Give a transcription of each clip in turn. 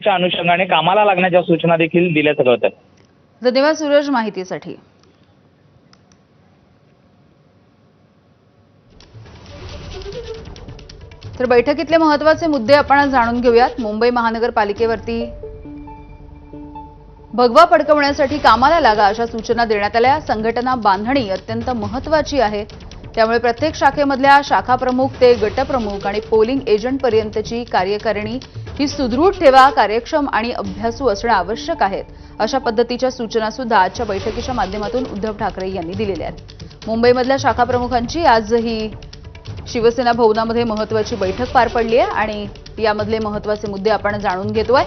च्या अनुषंगाने कामाला लागण्याच्या सूचना देखील दिल्याचं कळतं। धन्यवाद सूरज माहितीसाठी। तर बैठकीतले महत्त्वाचे मुद्दे आपण जाणून घेऊयात। मुंबई महानगरपालिकेवरती भगवा फडकवण्यासाठी कामाला लागा अशा सूचना देण्यात आल्या। संघटना बांधणी अत्यंत महत्त्वाची आहे, त्यामुळे प्रत्येक शाखेमधल्या शाखा प्रमुख ते गटप्रमुख आणि पोलिंग एजंट पर्यंतची कार्यकारिणी ही सुदृढ ठेवा, कार्यक्षम आणि अभ्यासू असणे आवश्यक आहे, अशा पद्धतीच्या सूचना सुद्धा आजच्या बैठकीच्या माध्यमातून उद्धव ठाकरे यांनी दिलेल्या आहेत। मुंबईमधल्या शाखा प्रमुखांची आज ही शिवसेना भवनामध्ये महत्त्वाची बैठक पार पडली आहे आणि यामधले महत्त्वाचे मुद्दे आपण जाणून घेतोय।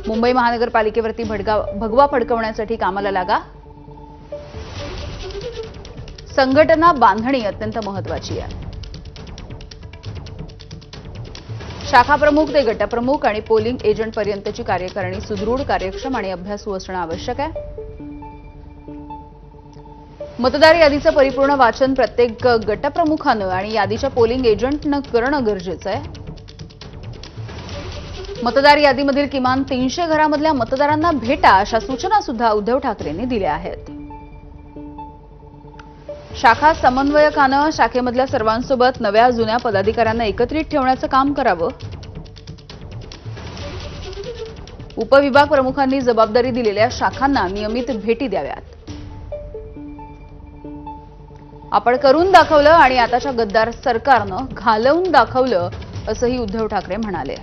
मुंबई महानगरपालिकेवरती भगवा फडकवण्यासाठी कामाला लागा, संघटना बांधणी अत्यंत महत्त्वाची आहे। शाखा प्रमुख ते गटप्रमुख आणि पोलिंग एजंट पर्यंतची कार्यकारिणी सुदृढ, कार्यक्षम आणि अभ्यासू असणे आवश्यक आहे। मतदार यादीचं परिपूर्ण वाचन प्रत्येक गटप्रमुखानं आणि यादीच्या पोलिंग एजंटनं करणं गरजेचं आहे। मतदार यादीमधील किमान 300 घरामधल्या मतदारांना भेटा अशा सूचना सुद्धा उद्धव ठाकरेंनी दिल्या आहेत। शाखा समन्वयकानं शाखेमधल्या सर्वांसोबत नव्या जुन्या पदाधिकाऱ्यांना एकत्रित ठेवण्याचं काम करावं। उपविभाग प्रमुखांनी जबाबदारी दिलेल्या शाखांना नियमित भेटी द्याव्यात। आपण करून दाखवलं आणि आताच्या गद्दार सरकारनं घालवून दाखवलं, असंही उद्धव ठाकरे म्हणाले।